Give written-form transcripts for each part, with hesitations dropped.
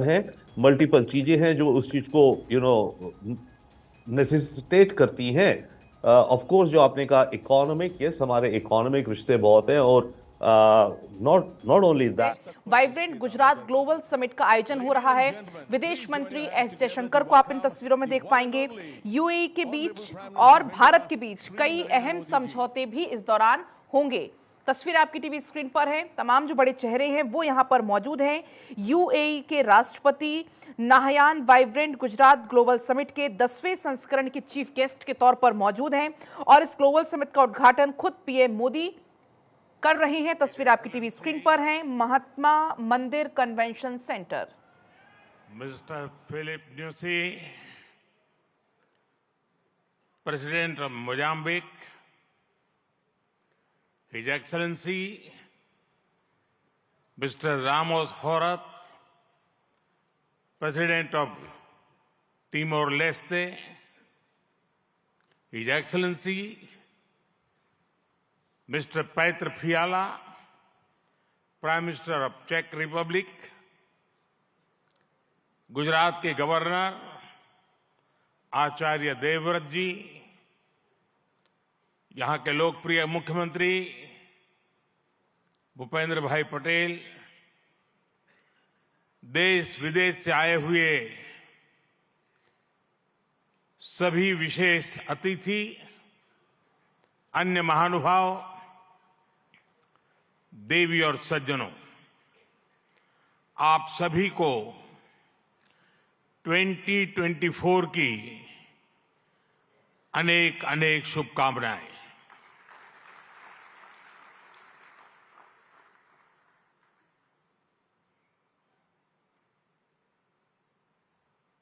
है, मल्टीपल चीजें हैं जो उस चीज को नेसेसिटेट करती हैं। ऑफ कोर्स जो आपने कहा इकोनॉमिक, यस, हमारे इकोनॉमिक रिश्ते बहुत हैं, और not not only that. Vibrant Gujarat global summit का आयोजन हो रहा है। विदेश मंत्री एस जयशंकर को आप इन तस्वीरों में देख पाएंगे। यूएई के बीच और भारत के बीच कई अहम समझौते भी इस दौरान होंगे। तस्वीर आपकी टीवी स्क्रीन पर है। तमाम जो बड़े चेहरे हैं वो यहां पर मौजूद हैं। यूएई के राष्ट्रपति Nahyan vibrant Gujarat global summit के 10वें संस्करण के चीफ गेस्ट के तौर पर मौजूद हैं और इस ग्लोबल समिट का उद्घाटन खुद पीएम मोदी कर रहे हैं। तस्वीर आपकी टीवी स्क्रीन पर है। Mahatma Mandir convention centre. Mister Filipe Nyusi, president of Mozambique, his excellency mister Ramos Horta, president of Timor Leste, his excellency mister Petr Fiala, prime minister of चेक रिपब्लिक, गुजरात के गवर्नर आचार्य देवव्रत जी, यहां के लोकप्रिय मुख्यमंत्री भूपेंद्र भाई पटेल, देश विदेश से आए हुए सभी विशेष अतिथि, अन्य महानुभाव, देवी और सज्जनों, आप सभी को 2024 की अनेक अनेक शुभकामनाएं।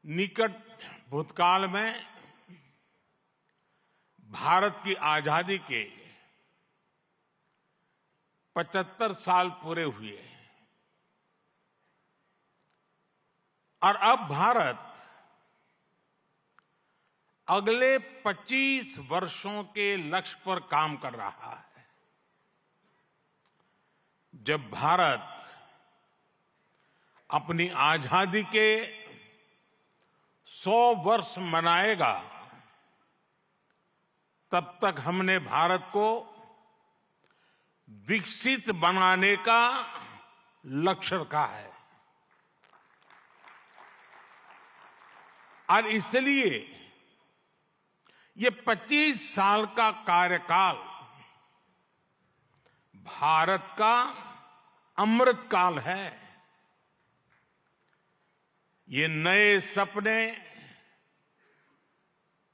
निकट भूतकाल में भारत की आजादी के 75 साल पूरे हुए और अब भारत अगले 25 वर्षों के लक्ष्य पर काम कर रहा है। जब भारत अपनी आजादी के 100 वर्ष मनाएगा, तब तक हमने भारत को विकसित बनाने का लक्ष्य रखा है और इसलिए ये 25 साल का कार्यकाल भारत का अमृतकाल है। ये नए सपने,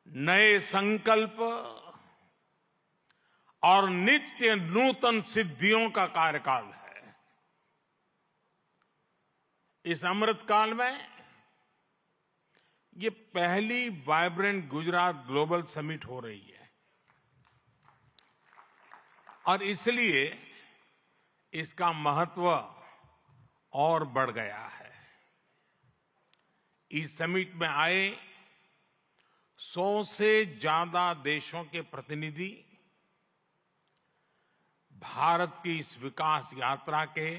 नए संकल्प और नित्य नूतन सिद्धियों का कार्यकाल है। इस अमृतकाल में ये पहली वाइब्रेंट गुजरात ग्लोबल समिट हो रही है और इसलिए इसका महत्व और बढ़ गया है। इस समिट में आए 100 से ज्यादा देशों के प्रतिनिधि भारत की इस विकास यात्रा के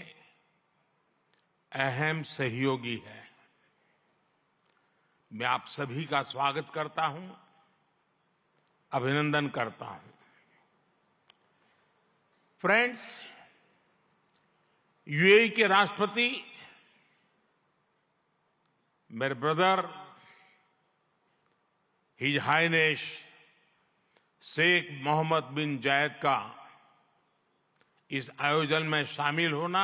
अहम सहयोगी हैं। मैं आप सभी का स्वागत करता हूं, अभिनंदन करता हूं। फ्रेंड्स, यूएई के राष्ट्रपति मेरे brother his highness Sheikh Mohamed bin Zayed का इस आयोजन में शामिल होना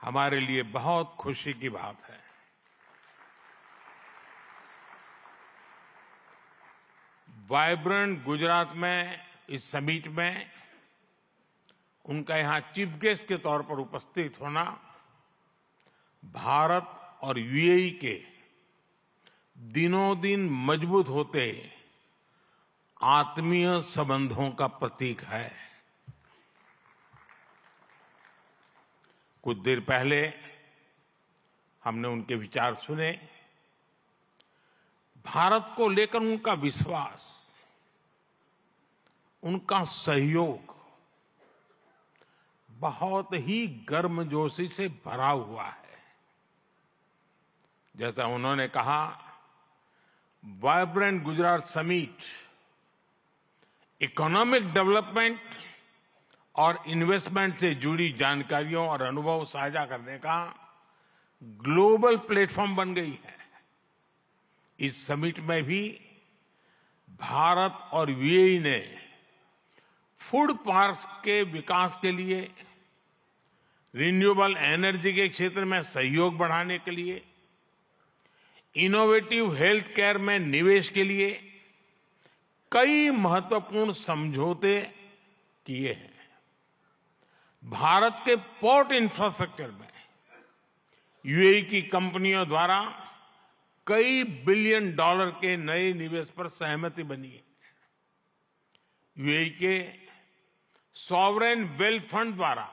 हमारे लिए बहुत खुशी की बात है। वाइब्रेंट गुजरात में इस समिट में उनका यहां चीफ गेस्ट के तौर पर उपस्थित होना भारत और यूएई के दिनों दिन मजबूत होते आत्मीय संबंधों का प्रतीक है। कुछ देर पहले हमने उनके विचार सुने। भारत को लेकर उनका विश्वास, उनका सहयोग बहुत ही गर्मजोशी से भरा हुआ है। जैसा उन्होंने कहा, vibrant Gujarat summit economic development और इन्वेस्टमेंट से जुड़ी जानकारियों और अनुभव साझा करने का ग्लोबल प्लेटफॉर्म बन गई है। इस समिट में भी भारत और यूएई ने फूड पार्क्स के विकास के लिए, रिन्यूएबल एनर्जी के क्षेत्र में सहयोग बढ़ाने के लिए, इनोवेटिव हेल्थ केयर में निवेश के लिए कई महत्वपूर्ण समझौते किए हैं। भारत के पोर्ट इंफ्रास्ट्रक्चर में यूएई की कंपनियों द्वारा कई बिलियन डॉलर के नए निवेश पर सहमति बनी है। यूएई के सॉवरेन वेल्थ फंड द्वारा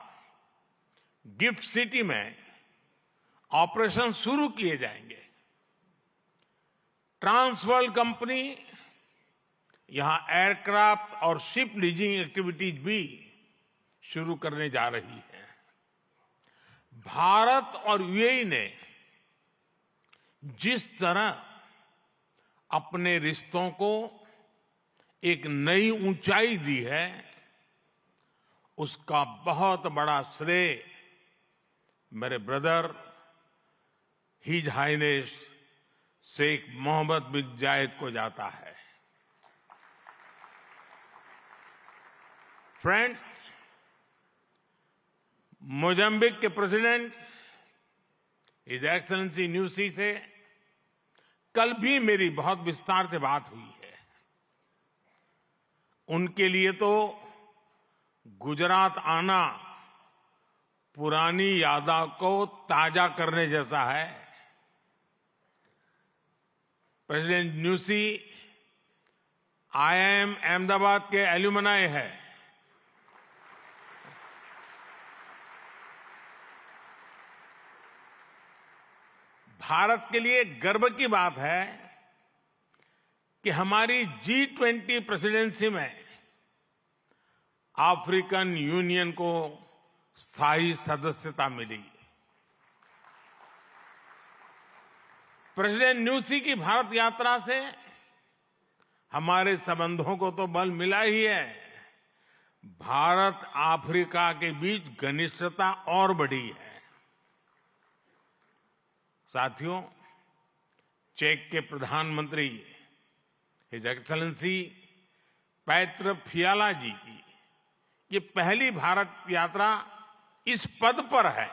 गिफ्ट सिटी में ऑपरेशन शुरू किए जाएंगे। ट्रांसवर्ल्ड कंपनी यहां एयरक्राफ्ट और शिप लीजिंग एक्टिविटीज भी शुरू करने जा रही है। भारत और यूएई ने जिस तरह अपने रिश्तों को एक नई ऊंचाई दी है, उसका बहुत बड़ा श्रेय मेरे brother his highness Sheikh Mohamed bin Zayed को जाता है। फ्रेंड्स, मोजाम्बिक के प्रेसिडेंट हिज एक्सेलेंसी न्यूसी से कल भी मेरी बहुत विस्तार से बात हुई है। उनके लिए तो गुजरात आना पुरानी यादों को ताजा करने जैसा है। प्रेसिडेंट न्यूसी आईआईएम अहमदाबाद के एल्यूमनाई है। भारत के लिए गर्व की बात है कि हमारी G20 प्रेसिडेंसी में अफ्रीकन यूनियन को स्थायी सदस्यता मिली। प्रेसिडेंट न्यूसी की भारत यात्रा से हमारे संबंधों को तो बल मिला ही है, भारत अफ्रीका के बीच घनिष्ठता और बढ़ी है। साथियों, चेक के प्रधानमंत्री हिज एक्सेलेंसी पैत्र फियाला जी की ये पहली भारत यात्रा इस पद पर है।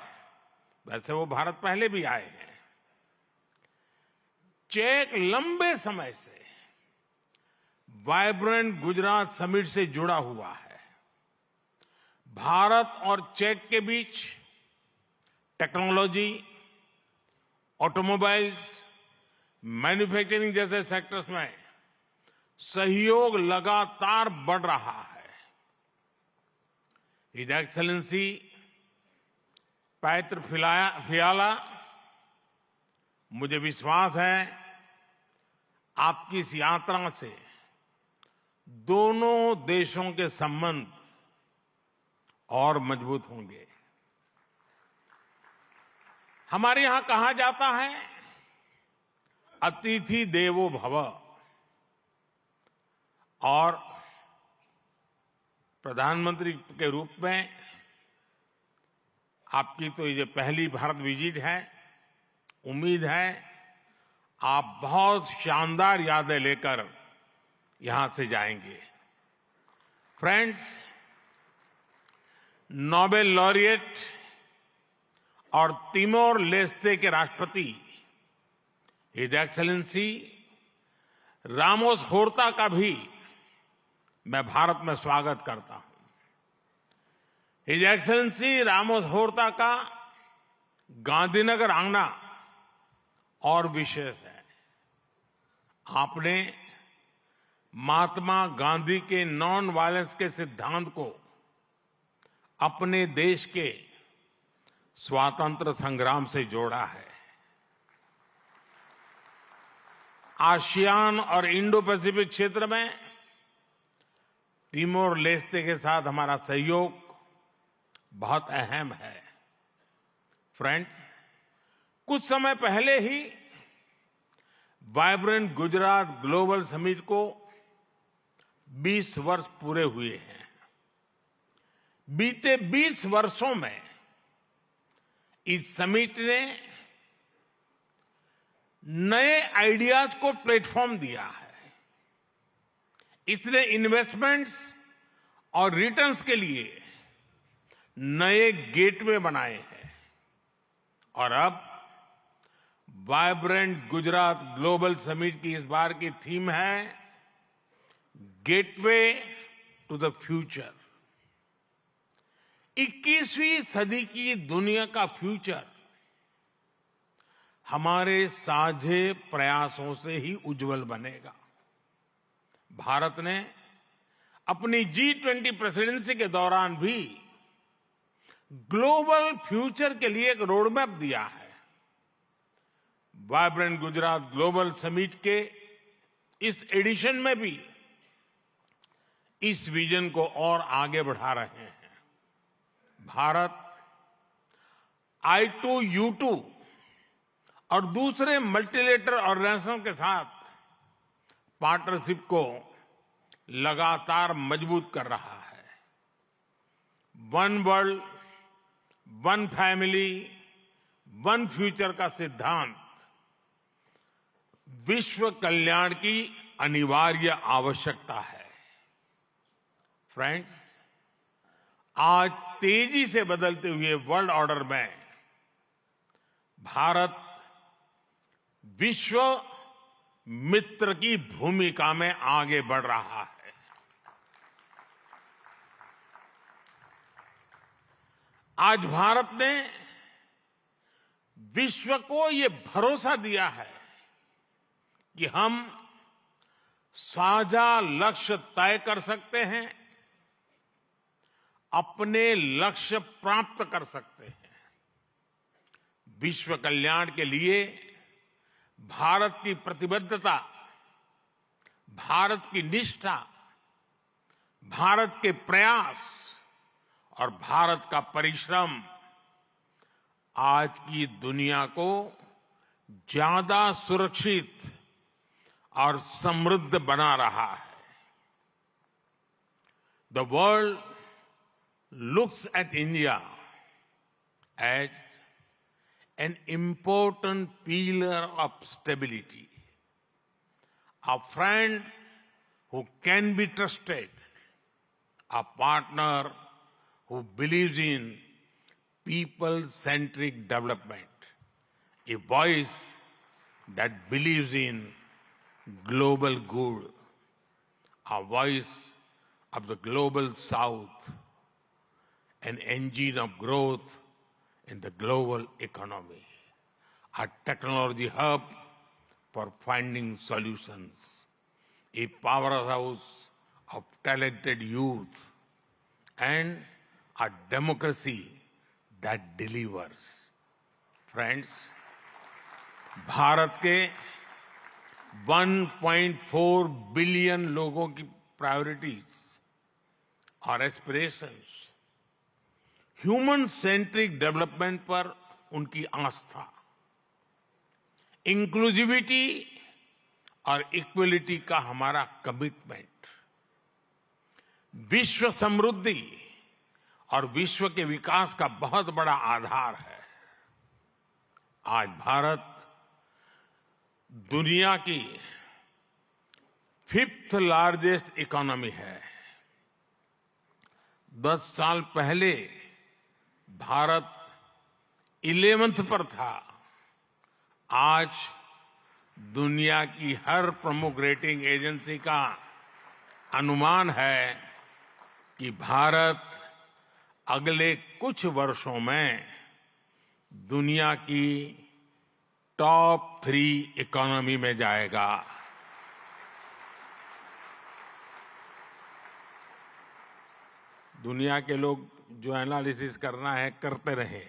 वैसे वो भारत पहले भी आए हैं। चेक लंबे समय से वाइब्रेंट गुजरात समिट से जुड़ा हुआ है। भारत और चेक के बीच टेक्नोलॉजी, ऑटोमोबाइल्स, मैन्युफैक्चरिंग जैसे सेक्टर्स में सहयोग लगातार बढ़ रहा है। हिज एक्सेलेंसी पैत्र फियाला, मुझे विश्वास है आपकी इस यात्रा से दोनों देशों के संबंध और मजबूत होंगे। हमारे यहां कहा जाता है, अतिथि देवो भव, और प्रधानमंत्री के रूप में आपकी तो ये पहली भारत विजिट है। उम्मीद है आप बहुत शानदार यादें लेकर यहां से जाएंगे। फ्रेंड्स, नोबेल लॉरिएट और तिमोर लेस्ते के राष्ट्रपति हिज एक्सेलेंसी रामोस होर्ता का भी मैं भारत में स्वागत करता हूं। हिज एक्सेलेंसी रामोस होर्ता का गांधीनगर आना और विशेष है। आपने महात्मा गांधी के नॉन वायलेंस के सिद्धांत को अपने देश के स्वातंत्र संग्राम से जोड़ा है। आसियान और इंडो पैसिफिक क्षेत्र में तिमोर लेस्ते के साथ हमारा सहयोग बहुत अहम है। फ्रेंड्स, कुछ समय पहले ही वाइब्रेंट गुजरात ग्लोबल समिट को 20 वर्ष पूरे हुए हैं। बीते 20 वर्षों में इस समिट ने नए आइडियाज को प्लेटफॉर्म दिया है। इसने इन्वेस्टमेंट्स और रिटर्न्स के लिए नए गेटवे बनाए हैं। और अब वाइब्रेंट गुजरात ग्लोबल समिट की इस बार की थीम है गेटवे टू द फ्यूचर। 21वीं सदी की दुनिया का फ्यूचर हमारे साझे प्रयासों से ही उज्जवल बनेगा। भारत ने अपनी G20 प्रेसिडेंसी के दौरान भी ग्लोबल फ्यूचर के लिए एक रोडमैप दिया है। वाइब्रेंट गुजरात ग्लोबल समिट के इस एडिशन में भी इस विजन को और आगे बढ़ा रहे हैं। भारत I2U2 और दूसरे मल्टीलेटरल ऑर्गेनाइजेशन के साथ पार्टनरशिप को लगातार मजबूत कर रहा है। One world, one family, one future का सिद्धांत विश्व कल्याण की अनिवार्य आवश्यकता है। फ्रेंड्स, आज तेजी से बदलते हुए वर्ल्ड ऑर्डर में भारत विश्व मित्र की भूमिका में आगे बढ़ रहा है। आज भारत ने विश्व को ये भरोसा दिया है कि हम साझा लक्ष्य तय कर सकते हैं, अपने लक्ष्य प्राप्त कर सकते हैं। विश्व कल्याण के लिए भारत की प्रतिबद्धता, भारत की निष्ठा, भारत के प्रयास और भारत का परिश्रम आज की दुनिया को ज्यादा सुरक्षित और समृद्ध बना रहा है। The world looks at India as an important pillar of stability, a friend who can be trusted, a partner who believes in people-centric development, a voice that believes in global good, a voice of the global South, an engine of growth in the global economy, a technology hub for finding solutions, a powerhouse of talented youth, and a democracy that delivers. Friends, Bharat के 1.4 billion लोगों की priorities और aspirations, human centric development पर उनकी आस्था, inclusivity और equality का हमारा commitment, विश्व समृद्धि और विश्व के विकास का बहुत बड़ा आधार है। आज भारत दुनिया की 5th लार्जेस्ट इकोनॉमी है। 10 साल पहले भारत 11th पर था। आज दुनिया की हर प्रमुख रेटिंग एजेंसी का अनुमान है कि भारत अगले कुछ वर्षों में दुनिया की टॉप 3 इकोनॉमी में जाएगा। दुनिया के लोग जो एनालिसिस करना है करते रहे,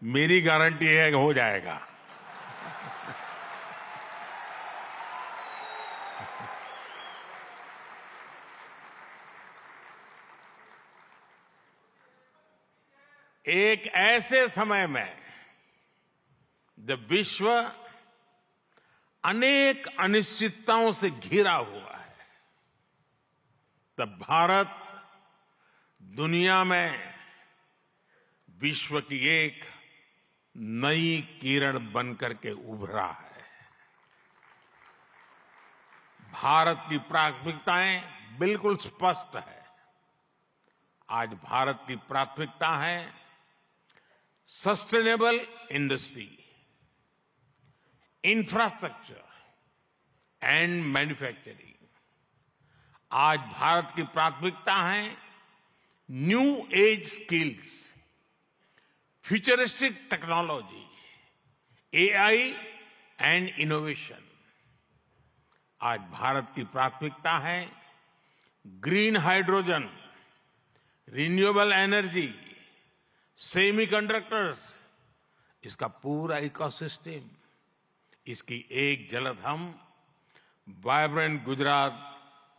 मेरी गारंटी है कि हो जाएगा। एक ऐसे समय में जब विश्व अनेक अनिश्चितताओं से घिरा हुआ है, तब भारत दुनिया में विश्व की एक नई किरण बनकर के उभरा है। भारत की प्राथमिकताएं बिल्कुल स्पष्ट है। आज भारत की प्राथमिकता है sustainable industry, infrastructure and manufacturing. आज भारत की प्राथमिकता है new age skills, futuristic technology, AI and innovation. आज भारत की प्राथमिकता है green hydrogen, renewable energy, semiconductors, इसका पूरा इकोसिस्टम। इसकी एक झलक हम vibrant Gujarat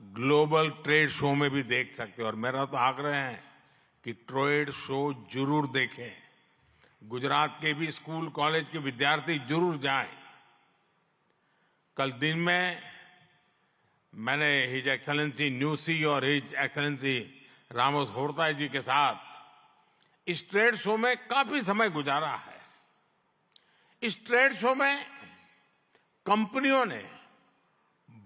global trade show में भी देख सकते हैं। और मेरा तो आग्रह है कि ट्रेड शो जरूर देखें। गुजरात के भी स्कूल कॉलेज के विद्यार्थी जरूर जाएं। कल दिन में मैंने हिज एक्सेलेंसी न्यूसी और हिज एक्सेलेंसी रामोस होर्ता जी के साथ इस ट्रेड शो में काफी समय गुजारा है। इस ट्रेड शो में कंपनियों ने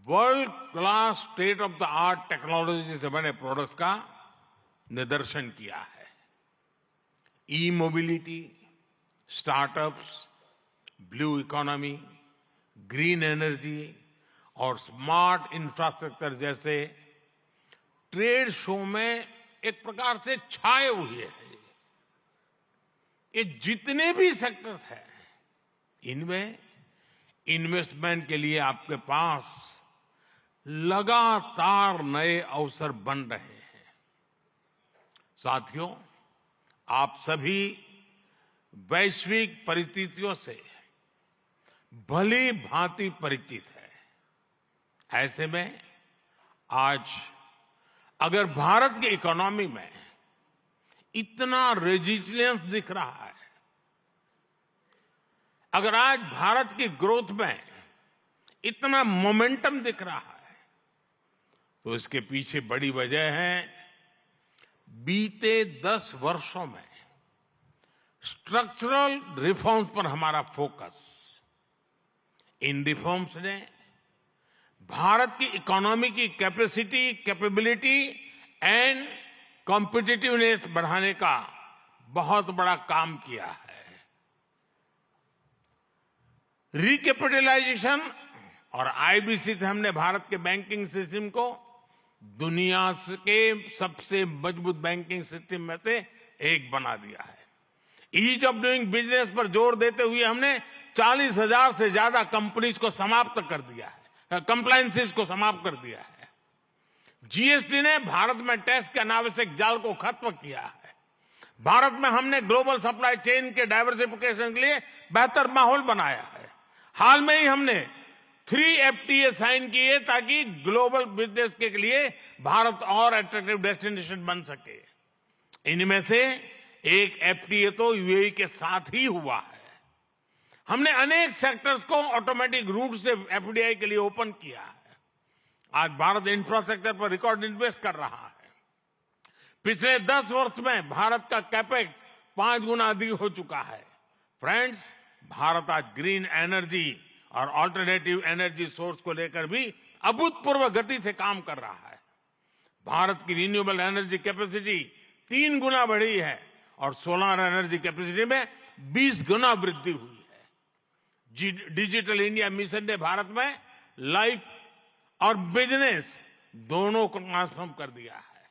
world class state of the art technology से बने प्रोडक्ट्स का निदर्शन किया है। E mobility, startups, blue economy, green energy और स्मार्ट इंफ्रास्ट्रक्चर जैसे ट्रेड शो में एक प्रकार से छाए हुए हैं। ये जितने भी सेक्टर्स हैं, इनमें इन्वेस्टमेंट के लिए आपके पास लगातार नए अवसर बन रहे हैं। साथियों, आप सभी वैश्विक परिस्थितियों से भली भांति परिचित है। ऐसे में आज अगर भारत की इकोनॉमी में इतना रेजिलियंस दिख रहा है, अगर आज भारत की ग्रोथ में इतना मोमेंटम दिख रहा है, तो इसके पीछे बड़ी वजह है बीते 10 वर्षों में स्ट्रक्चरल रिफॉर्म्स पर हमारा फोकस। इन रिफॉर्म्स ने भारत की इकोनॉमी की कैपेसिटी, कैपेबिलिटी एंड कॉम्पिटिटिवनेस बढ़ाने का बहुत बड़ा काम किया है। रिकैपिटलाइजेशन और आईबीसी से हमने भारत के बैंकिंग सिस्टम को दुनिया के सबसे मजबूत बैंकिंग सिस्टम में से एक बना दिया है। ईज ऑफ डूइंग बिजनेस पर जोर देते हुए हमने 40,000 से ज्यादा कंपनीज को समाप्त कर दिया है, कंप्लायंसेस को समाप्त कर दिया है। जीएसटी ने भारत में टैक्स के अनावश्यक जाल को खत्म किया है। भारत में हमने ग्लोबल सप्लाई चेन के डाइवर्सिफिकेशन के लिए बेहतर माहौल बनाया है। हाल में ही हमने 3 FTA साइन किए ताकि ग्लोबल बिजनेस के लिए भारत और अट्रैक्टिव डेस्टिनेशन बन सके। इनमें से एक FTA तो यूएई के साथ ही हुआ है। हमने अनेक सेक्टर्स को ऑटोमेटिक रूट से FDI के लिए ओपन किया है। आज भारत इंफ्रास्ट्रक्चर पर रिकॉर्ड इन्वेस्ट कर रहा है। पिछले 10 वर्ष में भारत का कैपेक्स 5 गुना अधिक हो चुका है। फ्रेंड्स, भारत आज ग्रीन एनर्जी और ऑल्टरनेटिव एनर्जी सोर्स को लेकर भी अभूतपूर्व गति से काम कर रहा है। भारत की रिन्यूएबल एनर्जी कैपेसिटी 3 गुना बढ़ी है और सोलर एनर्जी कैपेसिटी में 20 गुना वृद्धि हुई है। डिजिटल इंडिया मिशन ने भारत में लाइफ और बिजनेस दोनों को ट्रांसफॉर्म कर दिया है।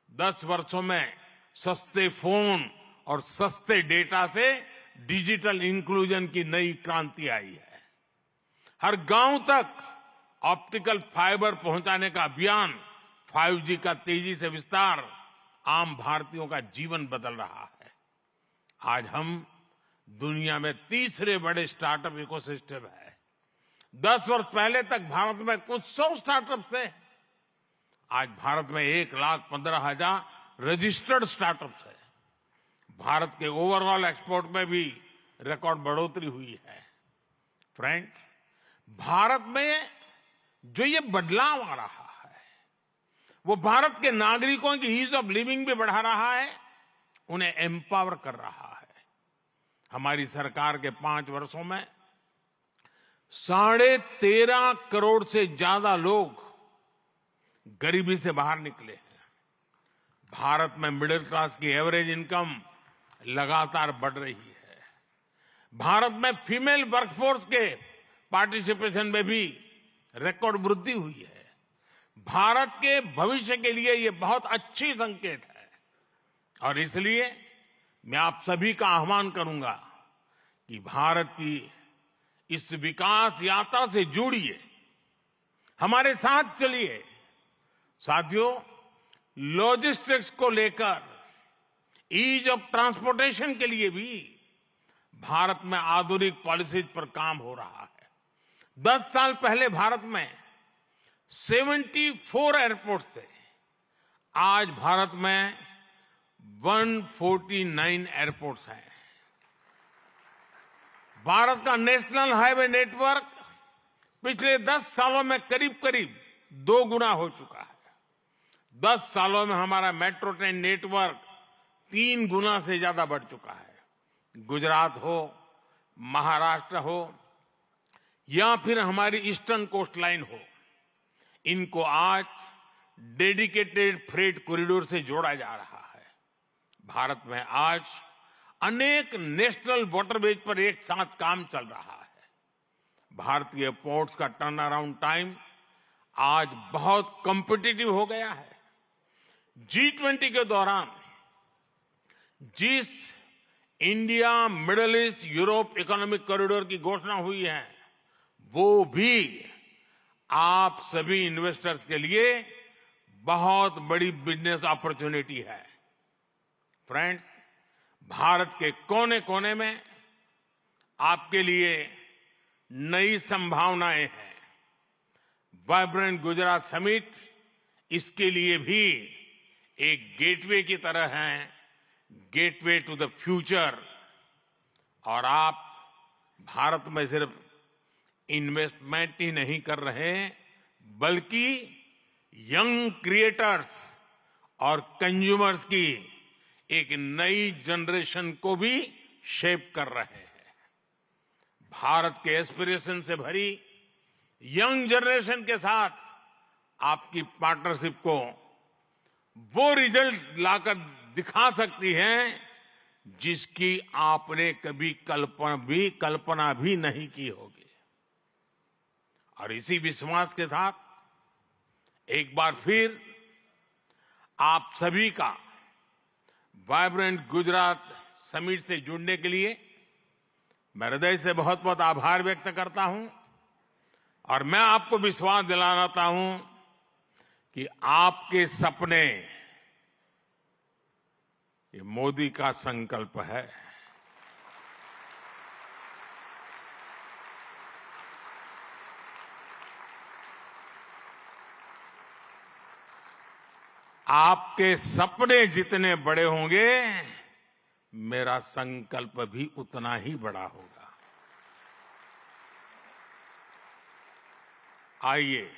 10 वर्षों में सस्ते फोन और सस्ते डेटा से डिजिटल इंक्लूजन की नई क्रांति आई है। हर गांव तक ऑप्टिकल फाइबर पहुंचाने का अभियान, 5G का तेजी से विस्तार आम भारतीयों का जीवन बदल रहा है। आज हम दुनिया में तीसरे बड़े स्टार्टअप इकोसिस्टम है। 10 वर्ष पहले तक भारत में कुछ 100 स्टार्टअप थे। आज भारत में 1,15,000 रजिस्टर्ड स्टार्टअप्स है। भारत के ओवरऑल एक्सपोर्ट में भी रिकॉर्ड बढ़ोतरी हुई है। फ्रेंड्स, भारत में जो ये बदलाव आ रहा है वो भारत के नागरिकों की ईज ऑफ लिविंग भी बढ़ा रहा है, उन्हें एम्पावर कर रहा है। हमारी सरकार के 5 वर्षों में 13.5 करोड़ से ज्यादा लोग गरीबी से बाहर निकले हैं। भारत में मिडिल क्लास की एवरेज इनकम लगातार बढ़ रही है। भारत में फीमेल वर्कफोर्स के पार्टिसिपेशन में भी रिकॉर्ड वृद्धि हुई है। भारत के भविष्य के लिए ये बहुत अच्छी संकेत है और इसलिए मैं आप सभी का आह्वान करूंगा कि भारत की इस विकास यात्रा से जुड़िए, हमारे साथ चलिए। साथियों, लॉजिस्टिक्स को लेकर ईज ऑफ ट्रांसपोर्टेशन के लिए भी भारत में आधुनिक पॉलिसीज पर काम हो रहा है। 10 साल पहले भारत में 74 एयरपोर्ट थे, आज भारत में 149 एयरपोर्ट्स हैं। भारत का नेशनल हाईवे नेटवर्क पिछले 10 सालों में करीब 2 गुना हो चुका है। 10 सालों में हमारा मेट्रो ट्रेन नेटवर्क 3 गुना से ज्यादा बढ़ चुका है। गुजरात हो, महाराष्ट्र हो या फिर हमारी ईस्टर्न कोस्ट लाइन हो, इनको आज डेडिकेटेड फ्रेट कॉरिडोर से जोड़ा जा रहा है। भारत में आज अनेक नेशनल वाटरवेज पर एक साथ काम चल रहा है। भारतीय पोर्ट्स का टर्न अराउंड टाइम आज बहुत कॉम्पिटिटिव हो गया है। G20 के दौरान जिस India middle east Europe economic corridor की घोषणा हुई है, वो भी आप सभी इन्वेस्टर्स के लिए बहुत बड़ी बिजनेस अपॉर्चुनिटी है। फ्रेंड्स, भारत के कोने कोने में आपके लिए नई संभावनाएं हैं। वाइब्रेंट गुजरात समिट इसके लिए भी एक गेटवे की तरह है, गेटवे टू द फ्यूचर। और आप भारत में सिर्फ इन्वेस्टमेंट ही नहीं कर रहे, बल्कि यंग क्रिएटर्स और कंज्यूमर्स की एक नई जनरेशन को भी शेप कर रहे हैं। भारत के एस्पिरेशन से भरी यंग जनरेशन के साथ आपकी पार्टनरशिप को वो रिजल्ट लाकर दिखा सकती है जिसकी आपने कभी कल्पना भी नहीं की होगी। और इसी विश्वास के साथ एक बार फिर आप सभी का वाइब्रेंट गुजरात समिट से जुड़ने के लिए मैं हृदय से बहुत बहुत आभार व्यक्त करता हूं। और मैं आपको विश्वास दिलाता हूं कि आपके सपने ये मोदी का संकल्प है। आपके सपने जितने बड़े होंगे, मेरा संकल्प भी उतना ही बड़ा होगा। आइए,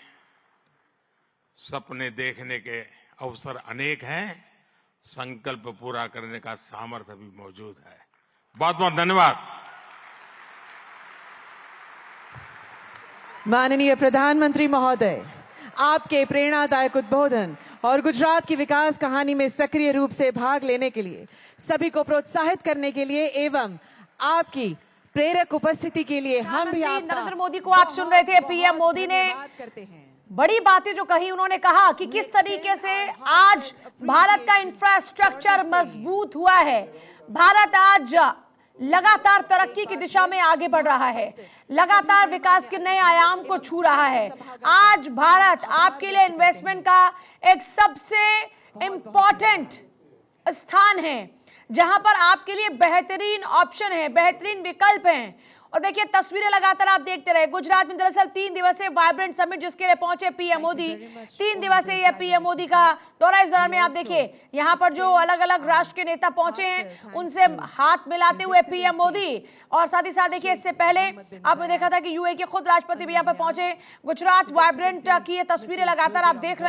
सपने देखने के अवसर अनेक हैं, संकल्प पूरा करने का सामर्थ्य भी मौजूद है। बहुत बहुत धन्यवाद। माननीय प्रधानमंत्री महोदय, आपके प्रेरणादायक उद्बोधन और गुजरात की विकास कहानी में सक्रिय रूप से भाग लेने के लिए, सभी को प्रोत्साहित करने के लिए एवं आपकी प्रेरक उपस्थिति के लिए हम भी आपका नरेंद्र मोदी को आप सुन रहे थे। पीएम मोदी ने बड़ी बातें जो कही, उन्होंने कहा कि किस तरीके से आज भारत का इंफ्रास्ट्रक्चर मजबूत हुआ है। भारत आज लगातार तरक्की की दिशा में आगे बढ़ रहा है, लगातार विकास के नए आयाम को छू रहा है। आज भारत आपके लिए इन्वेस्टमेंट का एक सबसे इंपॉर्टेंट स्थान है, जहां पर आपके लिए बेहतरीन ऑप्शन है, बेहतरीन विकल्प हैं। और देखिए तस्वीरें लगातार आप देखते रहे। गुजरात में दरअसल 3 दिवसीय वाइब्रेंट समिट जिसके लिए पहुंचे पीएम मोदी, 3 दिवसीय यह पीएम मोदी का दौरा। इस दौरान में आप देखिए यहाँ पर जो अलग अलग राष्ट्र के नेता पहुंचे हैं उनसे हाथ मिलाते हुए पीएम मोदी, और साथ ही साथ देखिए इससे पहले आपने देखा था कि यूएई के खुद राष्ट्रपति भी यहाँ पर पहुंचे। गुजरात वाइब्रेंट की ये तस्वीरें लगातार आप देख रहे हैं।